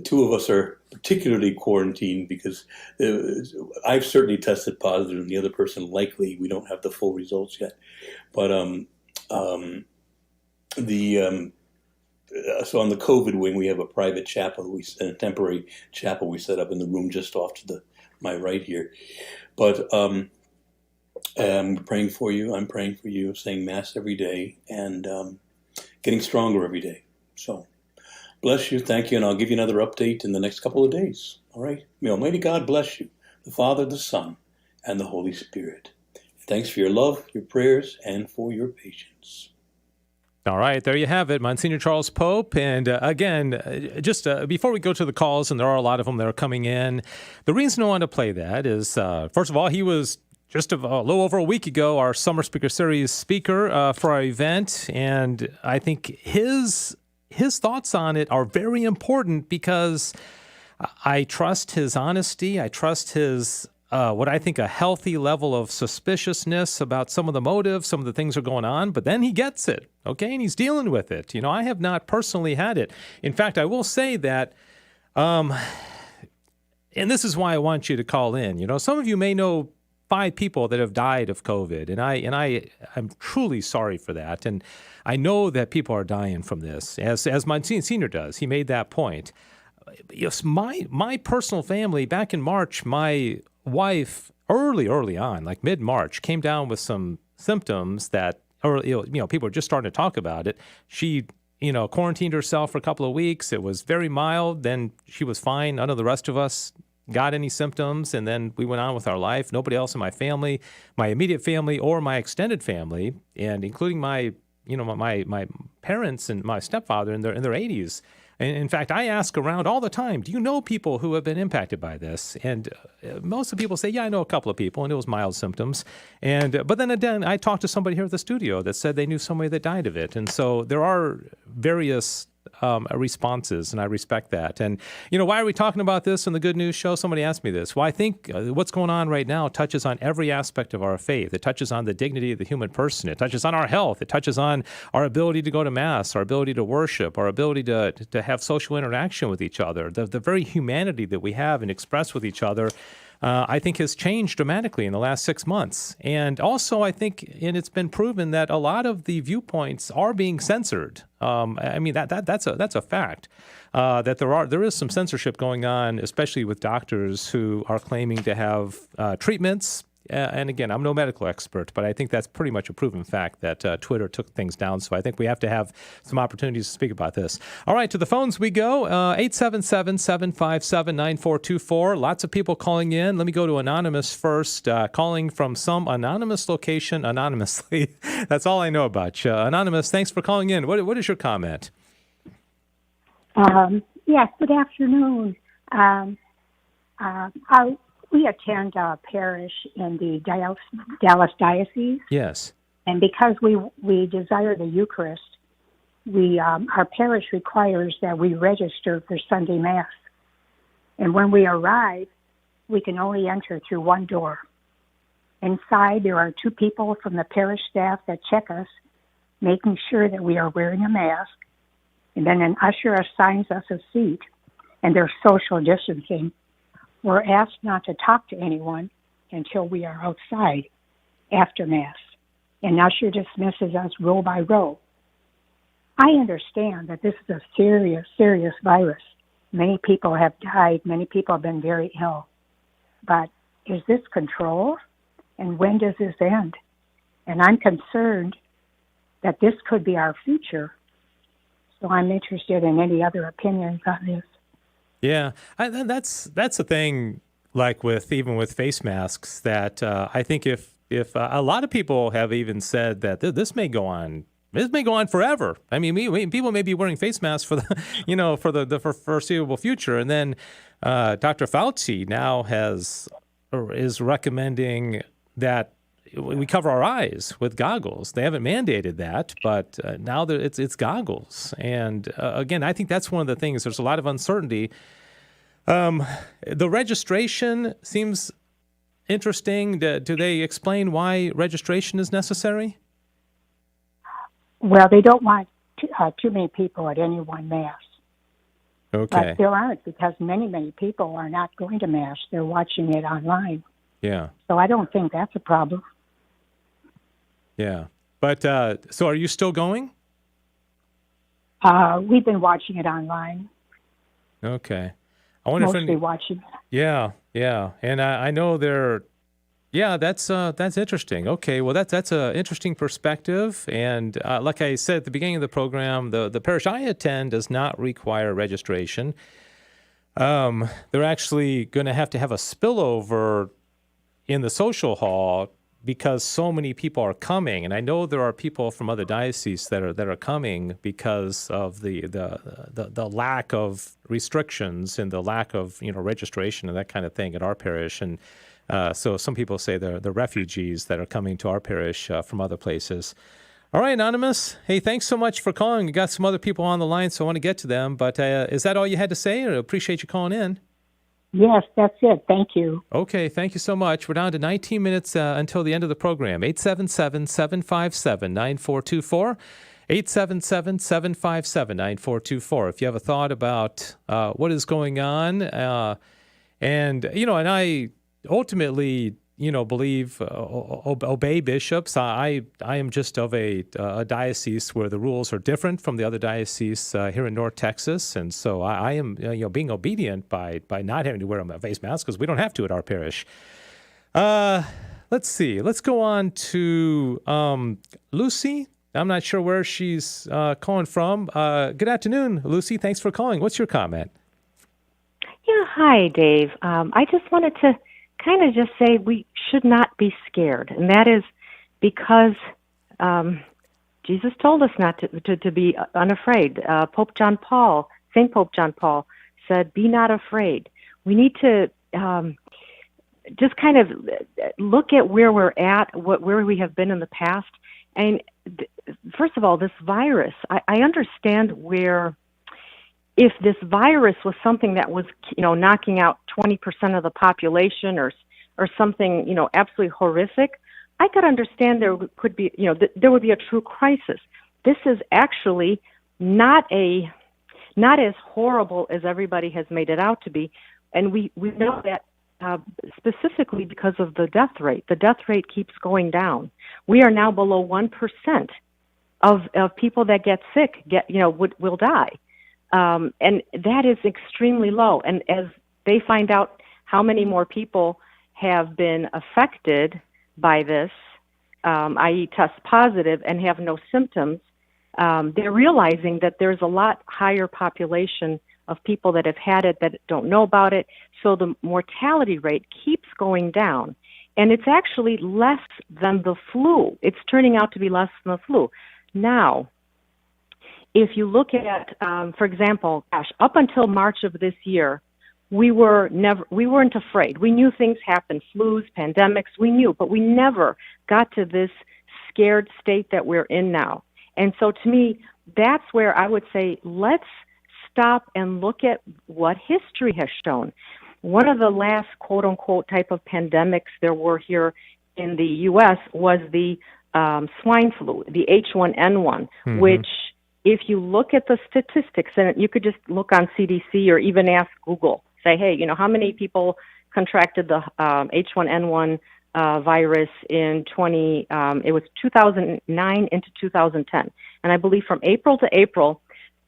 Two of us are particularly quarantined because I've certainly tested positive, and the other person likely. We don't have the full results yet. But so on the COVID wing, we have a private chapel, a temporary chapel we set up in the room just off to my right here. But I'm praying for you. I'm praying for you, saying Mass every day, and getting stronger every day. So bless you. Thank you. And I'll give you another update in the next couple of days. All right? May Almighty God bless you, the Father, the Son, and the Holy Spirit. Thanks for your love, your prayers, and for your patience. All right, there you have it, Monsignor Charles Pope. And again, just before we go to the calls, and there are a lot of them that are coming in, the reason I want to play that is, first of all, he was just a little over a week ago our Summer Speaker Series speaker for our event. And I think his thoughts on it are very important because I trust his honesty. I trust his what I think a healthy level of suspiciousness about some of the motives, some of the things are going on, but then he gets it, okay, and he's dealing with it. You know, I have not personally had it. In fact, I will say that, and this is why I want you to call in. You know, some of you may know 5 people that have died of COVID, and I'm truly sorry for that. And I know that people are dying from this, as Monsignor does. He made that point. Yes, my personal family, back in March, my wife early on, like mid-March, came down with some symptoms that, people were just starting to talk about it. She, quarantined herself for a couple of weeks. It was very mild. Then she was fine. None of the rest of us got any symptoms. And then we went on with our life. Nobody else in my family, my immediate family or my extended family, and including my parents and my stepfather in their 80s. And in fact, I ask around all the time, do you know people who have been impacted by this? And most of the people say, yeah, I know a couple of people, and it was mild symptoms. But then again, I talked to somebody here at the studio that said they knew somebody that died of it. And so there are various responses, and I respect that. And, why are we talking about this in the Good News Show? Somebody asked me this. Well, I think what's going on right now touches on every aspect of our faith. It touches on the dignity of the human person. It touches on our health. It touches on our ability to go to Mass, our ability to worship, our ability to have social interaction with each other, the very humanity that we have and express with each other. I think has changed dramatically in the last 6 months. And also, I think, and it's been proven that a lot of the viewpoints are being censored. That's a fact. That there is some censorship going on, especially with doctors who are claiming to have treatments. And again, I'm no medical expert, but I think that's pretty much a proven fact that Twitter took things down. So I think we have to have some opportunities to speak about this. All right, to the phones we go. 877-757-9424. Lots of people calling in. Let me go to Anonymous first, calling from some anonymous location anonymously. That's all I know about you. Anonymous, thanks for calling in. What is your comment? Yes, good afternoon. We attend a parish in the Dallas Diocese. Yes. And because we desire the Eucharist, our parish requires that we register for Sunday Mass. And when we arrive, we can only enter through one door. Inside, there are 2 people from the parish staff that check us, making sure that we are wearing a mask. And then an usher assigns us a seat, and there's social distancing. We're asked not to talk to anyone until we are outside after Mass. And usher dismisses us row by row. I understand that this is a serious, serious virus. Many people have died. Many people have been very ill. But is this control? And when does this end? And I'm concerned that this could be our future. So I'm interested in any other opinions on this. Yeah, that's the thing. Like even with face masks, that I think if a lot of people have even said that this may go on. This may go on forever. I mean, people may be wearing face masks for the for the foreseeable future. And then Dr. Fauci now is recommending that we cover our eyes with goggles. They haven't mandated that, but now it's goggles. And again, I think that's one of the things. There's a lot of uncertainty The registration seems interesting. Do they explain why registration is necessary? Well, they don't want too many people at any one Mass. Okay. But there aren't, because many people are not going to Mass. They're watching it online. Yeah. So I don't think that's a problem. Yeah. But so are you still going? We've been watching it online, Okay. I wonder mostly watching it. Yeah, yeah. And I know that's interesting. Okay, well that's an interesting perspective. And like I said at the beginning of the program, the parish I attend does not require registration. They're actually going to have a spillover in the social hall because so many people are coming, and I know there are people from other dioceses that are coming because of the lack of restrictions and the lack of registration and that kind of thing at our parish. And so some people say they're the refugees that are coming to our parish from other places. All right, Anonymous. Hey, thanks so much for calling. We got some other people on the line, so I want to get to them. But is that all you had to say? I appreciate you calling in. Yes, that's it. Thank you. Okay, thank you so much. We're down to 19 minutes until the end of the program. 877-757-9424. 877-757-9424. If you have a thought about what is going on, and I ultimately, believe, obey bishops. I am just of a diocese where the rules are different from the other dioceses here in North Texas, and so I am being obedient by not having to wear a face mask because we don't have to at our parish. Let's see. Let's go on to Lucy. I'm not sure where she's calling from. Good afternoon, Lucy. Thanks for calling. What's your comment? Yeah, hi, Dave. I just wanted to kind of just say we should not be scared, and that is because Jesus told us not to be unafraid. St. Pope John Paul said, "Be not afraid." We need to just kind of look at where we're at, where we have been in the past, and first of all, this virus. I understand where. If this virus was something that was, knocking out 20% of the population or something, absolutely horrific, I could understand there could be, there would be a true crisis. This is actually not as horrible as everybody has made it out to be. And we know that specifically because of the death rate. The death rate keeps going down. We are now below 1% of people that get sick will die. And that is extremely low. And as they find out how many more people have been affected by this, i.e. test positive and have no symptoms, they're realizing that there's a lot higher population of people that have had it that don't know about it. So the mortality rate keeps going down. And it's actually less than the flu. It's turning out to be less than the flu. Now, if you look at, for example, up until March of this year, we weren't afraid. We knew things happened, flus, pandemics, we knew, but we never got to this scared state that we're in now. And so to me, that's where I would say, let's stop and look at what history has shown. One of the last quote unquote type of pandemics there were here in the U.S. was the swine flu, the H1N1, which if you look at the statistics, and you could just look on CDC or even ask Google, say, hey, how many people contracted the H1N1 virus in it was 2009 into 2010. And I believe from April to April,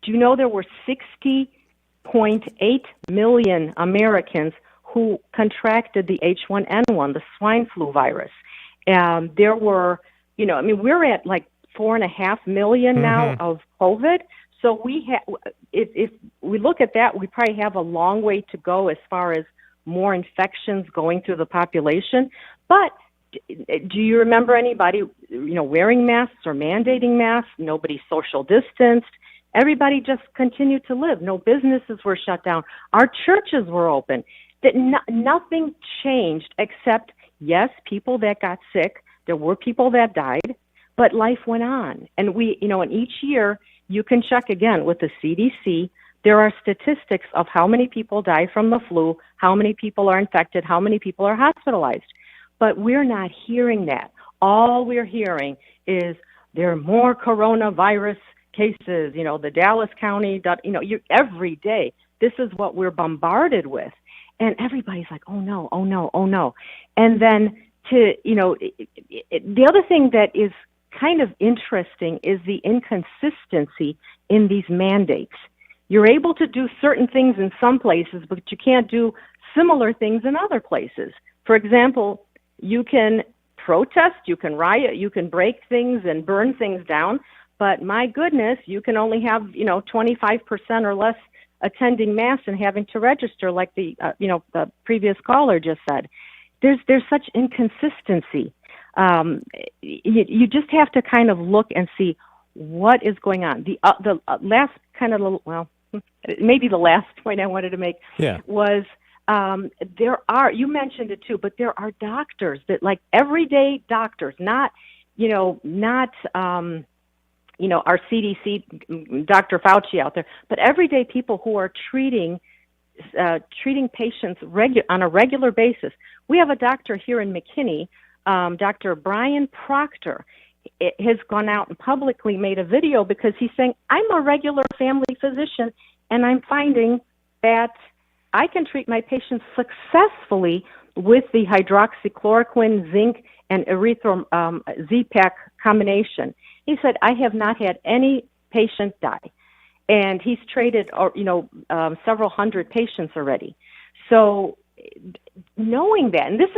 do you know there were 60.8 million Americans who contracted the H1N1, the swine flu virus? There were, we're at like 4.5 million now of COVID. So if we look at that, we probably have a long way to go as far as more infections going through the population. But do you remember anybody, wearing masks or mandating masks? Nobody social distanced. Everybody just continued to live. No businesses were shut down. Our churches were open. Nothing changed except, yes, people that got sick. There were people that died. But life went on. And and each year, you can check again with the CDC, there are statistics of how many people die from the flu, how many people are infected, how many people are hospitalized. But we're not hearing that. All we're hearing is there are more coronavirus cases, the Dallas County, every day. This is what we're bombarded with. And everybody's like, oh no, oh no, oh no. And then the other thing that is kind of interesting is the inconsistency in these mandates. You're able to do certain things in some places, but you can't do similar things in other places. For example, you can protest, you can riot, you can break things and burn things down, but my goodness, you can only have, 25% or less attending Mass and having to register, like the previous caller just said. There's such inconsistency. You just have to kind of look and see what is going on. The last kind of, maybe the last point I wanted to make was there are, you mentioned it too, but there are doctors that, like everyday doctors, not our CDC, Dr. Fauci out there, but everyday people who are treating patients on a regular basis. We have a doctor here in McKinney, Dr. Brian Proctor, has gone out and publicly made a video because he's saying, I'm a regular family physician, and I'm finding that I can treat my patients successfully with the hydroxychloroquine, zinc, and erythrozyme Z-Pak combination. He said, I have not had any patient die. And he's treated several hundred patients already. So knowing that, and this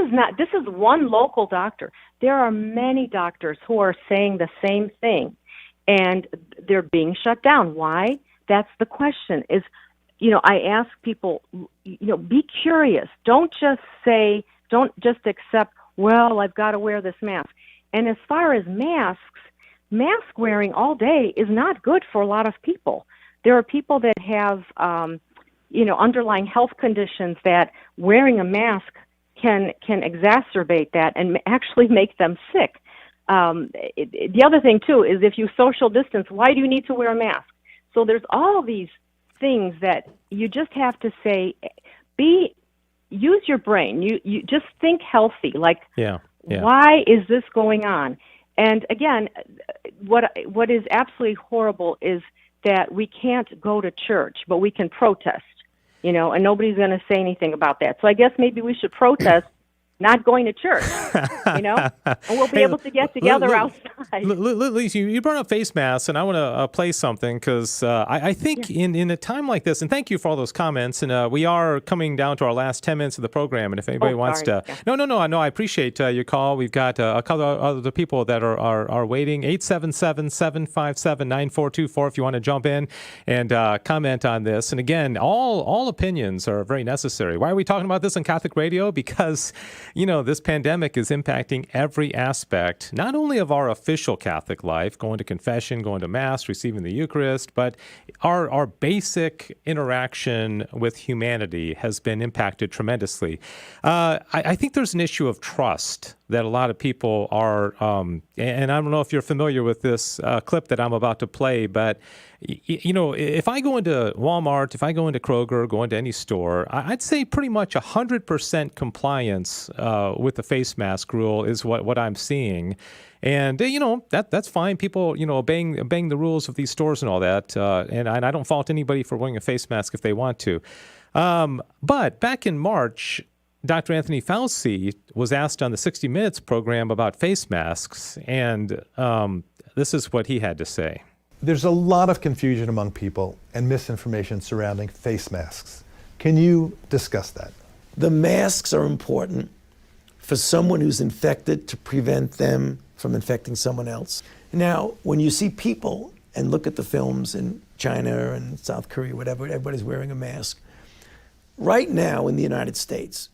is one local doctor. There are many doctors who are saying the same thing, and they're being shut down. Why? That's the question. I ask people, be curious. Don't just accept, well, I've got to wear this mask. And as far as masks, mask wearing all day is not good for a lot of people. There are people that have, underlying health conditions that wearing a mask can exacerbate that and actually make them sick. The other thing, too, is if you social distance, why do you need to wear a mask? So there's all these things that you just have to say, use your brain. You just think healthy. Like, why is this going on? And again, what is absolutely horrible is that we can't go to church, but we can protest, and nobody's going to say anything about that. So I guess maybe we should protest not going to church, and we'll be able to get together outside. Lise, you brought up face masks, and I want to play something because I think in a time like this, and thank you for all those comments, and we are coming down to our last 10 minutes of the program, and if anybody wants to... No, I appreciate your call. We've got a couple of other people that are waiting. 877-757-9424 if you want to jump in and comment on this. And again, all opinions are very necessary. Why are we talking about this on Catholic Radio? Because... this pandemic is impacting every aspect, not only of our official Catholic life, going to confession, going to Mass, receiving the Eucharist, but our basic interaction with humanity has been impacted tremendously. I think there's an issue of trust that a lot of people are, and I don't know if you're familiar with this clip that I'm about to play, but if I go into Walmart, if I go into Kroger, go into any store, I'd say pretty much 100% compliance with the face mask rule is what I'm seeing. And, that's fine. People, obeying the rules of these stores and all that. And I don't fault anybody for wearing a face mask if they want to. But back in March, Dr. Anthony Fauci was asked on the 60 Minutes program about face masks, and this is what he had to say. There's a lot of confusion among people and misinformation surrounding face masks. Can you discuss that? The masks are important for someone who's infected to prevent them from infecting someone else. Now, when you see people and look at the films in China and South Korea, whatever, everybody's wearing a mask. Right now in the United States,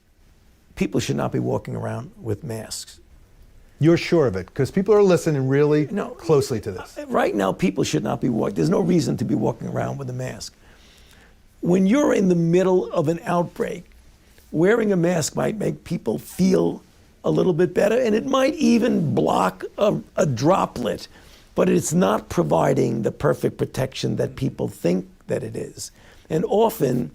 people should not be walking around with masks. You're sure of it? Because people are listening really closely to this. Right now, people should not be walking. There's no reason to be walking around with a mask. When you're in the middle of an outbreak, wearing a mask might make people feel a little bit better, and it might even block a droplet, but it's not providing the perfect protection that people think that it is. And often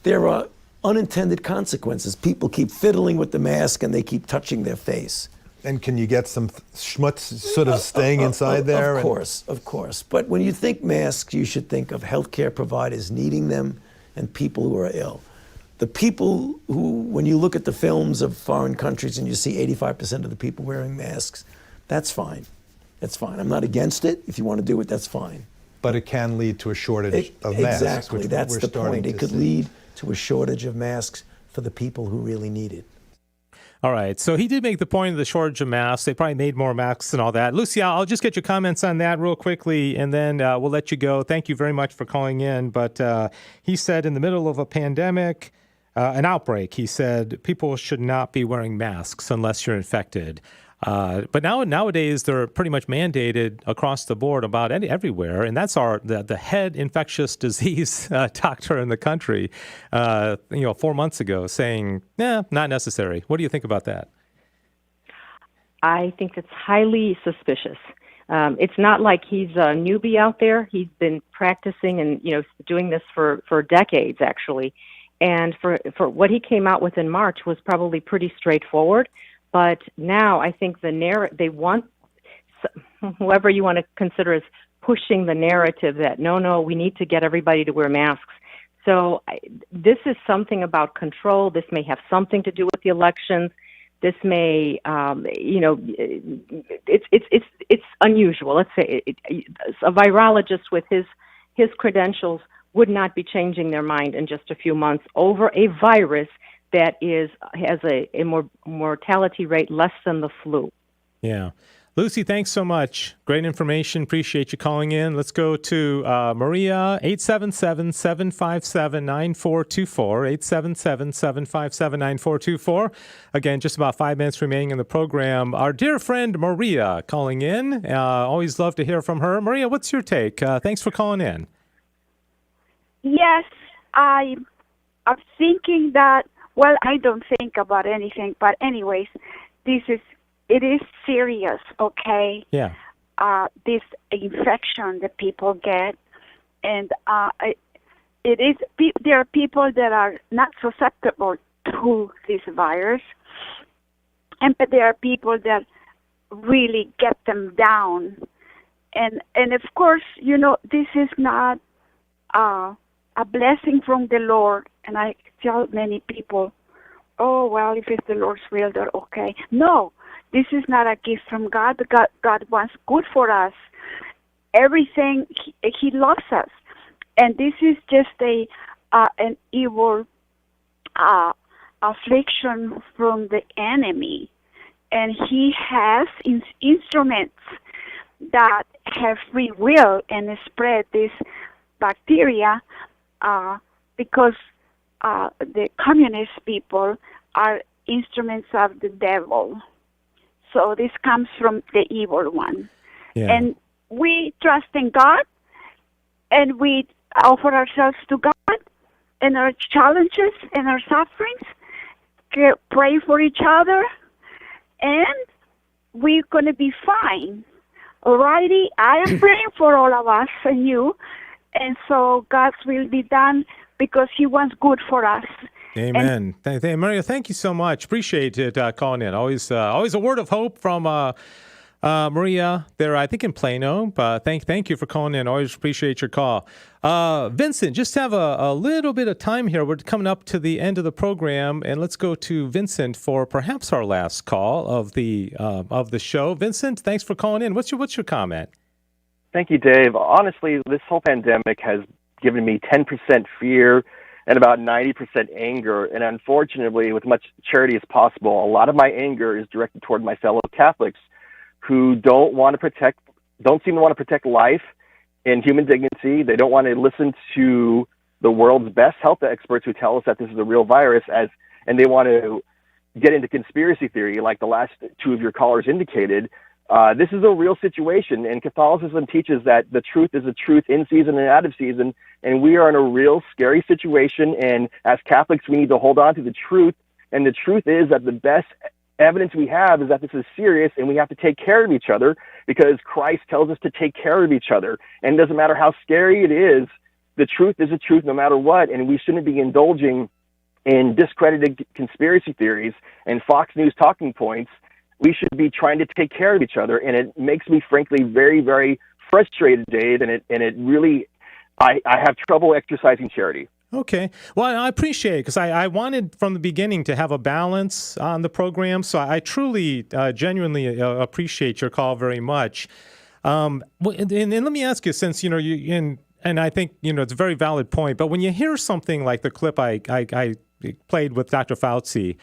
there are unintended consequences. People keep fiddling with the mask and they keep touching their face. And can you get some schmutz sort of staying inside there? Of course. But when you think masks, you should think of healthcare providers needing them and people who are ill. The people who, when you look at the films of foreign countries and you see 85% of the people wearing masks, that's fine. That's fine. I'm not against it. If you want to do it, that's fine. But it can lead to a shortage of masks. Exactly. That's the point. It could lead to a shortage of masks for the people who really need it. All right. So he did make the point of the shortage of masks. They probably made more masks and all that. Lucy, I'll just get your comments on that real quickly, and then we'll let you go. Thank you very much for calling in. But he said in the middle of a pandemic, an outbreak, he said people should not be wearing masks unless you're infected. But nowadays they're pretty much mandated across the board about everywhere, and that's the head infectious disease doctor in the country, 4 months ago, saying, not necessary. What do you think about that? I think it's highly suspicious. It's not like he's a newbie out there. He's been practicing and doing this for decades, actually. And for what he came out with in March was probably pretty straightforward. But now I think they want, whoever you want to consider is pushing the narrative that, no, we need to get everybody to wear masks. So this is something about control. This may have something to do with the elections. This may, it's unusual. Let's say a virologist with his credentials would not be changing their mind in just a few months over a virus that has a mortality rate less than the flu. Yeah. Lucy, thanks so much. Great information. Appreciate you calling in. Let's go to Maria, 877-757-9424, 877-757-9424. Again, just about 5 minutes remaining in the program. Our dear friend Maria calling in. Always love to hear from her. Maria, what's your take? Thanks for calling in. Yes, I'm thinking that, well, I don't think about anything, but anyways, it is serious, okay? Yeah. This infection that people get, and there are people that are not susceptible to this virus, but there are people that really get them down, and of course, this is not a blessing from the Lord, and I tell many people, oh, well, if it's the Lord's will, they're okay. No, this is not a gift from God. God wants good for us. Everything, He loves us. And this is just an evil affliction from the enemy. And he has instruments that have free will and spread this bacteria because the communist people are instruments of the devil. So this comes from the evil one. Yeah. And we trust in God, and we offer ourselves to God and our challenges and our sufferings, pray for each other, and we're going to be fine. Alrighty, I am praying for all of us and you, and so God's will be done because He wants good for us. Amen. Maria, thank you so much. Appreciate it calling in. Always a word of hope from Maria there, I think in Plano. Thank you for calling in. Always appreciate your call. Vincent, just have a little bit of time here. We're coming up to the end of the program, and let's go to Vincent for perhaps our last call of the show. Vincent, thanks for calling in. What's your comment? Thank you, Dave. Honestly, this whole pandemic has given me 10% fear and about 90% anger. And unfortunately, with much charity as possible, a lot of my anger is directed toward my fellow Catholics who don't seem to want to protect life and human dignity. They don't want to listen to the world's best health experts who tell us that this is a real virus, and they want to get into conspiracy theory like the last two of your callers indicated. This is a real situation, and Catholicism teaches that the truth is the truth in season and out of season, and we are in a real scary situation, and as Catholics, we need to hold on to the truth, and the truth is that the best evidence we have is that this is serious, and we have to take care of each other because Christ tells us to take care of each other, and it doesn't matter how scary it is, the truth is the truth no matter what, and we shouldn't be indulging in discredited conspiracy theories and Fox News talking points. We should be trying to take care of each other, and it makes me, frankly, very, very frustrated, Dave, and it really, I have trouble exercising charity. Okay. Well, I appreciate it because I wanted from the beginning to have a balance on the program, so I truly, genuinely appreciate your call very much. And let me ask you, since, you know, and I think, you know, it's a very valid point, but when you hear something like the clip I played with Dr. Fauci,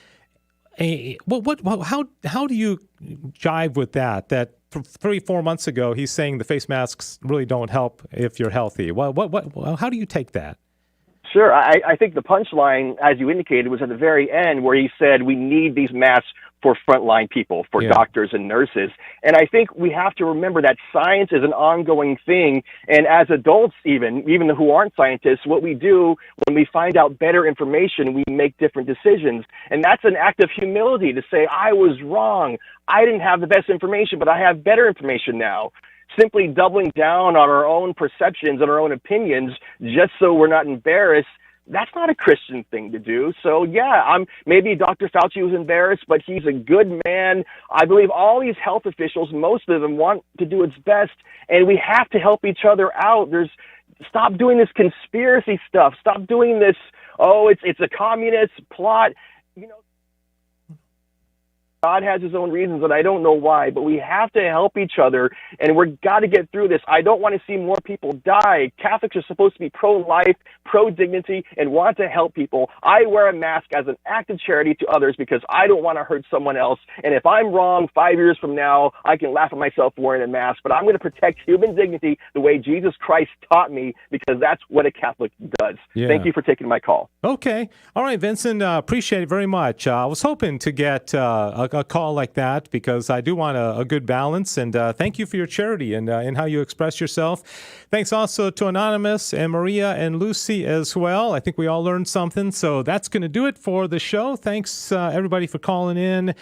how do you jive with that? That 3-4 months ago, he's saying the face masks really don't help if you're healthy. How do you take that? Sure. I think the punchline, as you indicated, was at the very end where he said we need these masks for frontline people, for doctors and nurses. And I think we have to remember that science is an ongoing thing. And as adults, even who aren't scientists, what we do when we find out better information, we make different decisions. And that's an act of humility to say, I was wrong. I didn't have the best information, but I have better information now. Simply doubling down on our own perceptions and our own opinions just so we're not embarrassed, that's not a Christian thing to do. So, yeah, maybe Dr. Fauci was embarrassed, but he's a good man. I believe all these health officials, most of them want to do its best, and we have to help each other out. Stop doing this conspiracy stuff. Stop doing this, it's a communist plot. You know, God has his own reasons, and I don't know why, but we have to help each other, and we've got to get through this. I don't want to see more people die. Catholics are supposed to be pro-life, pro-dignity, and want to help people. I wear a mask as an act of charity to others because I don't want to hurt someone else, and if I'm wrong 5 years from now, I can laugh at myself for wearing a mask, but I'm going to protect human dignity the way Jesus Christ taught me because that's what a Catholic does. Yeah. Thank you for taking my call. Okay. All right, Vincent, appreciate it very much. I was hoping to get a call like that because I do want a good balance, and thank you for your charity and how you express yourself. Thanks also to Anonymous and Maria and Lucy as well. I think we all learned something, so that's going to do it for the show. Thanks everybody for calling in,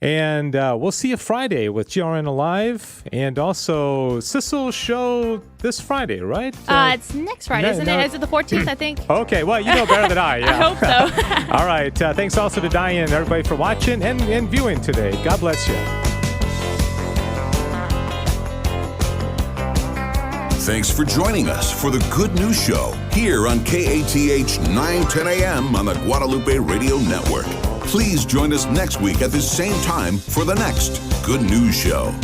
and we'll see you Friday with GRN Alive, and also Sissel's show this Friday, right? It's next Friday, isn't it? Is it the 14th, I think? Okay, well, you know better than I. Yeah. I hope so. All right. Thanks also to Diane and everybody for watching and viewing today. God bless you. Thanks for joining us for the Good News Show here on KATH 910 AM on the Guadalupe Radio Network. Please join us next week at the same time for the next Good News Show.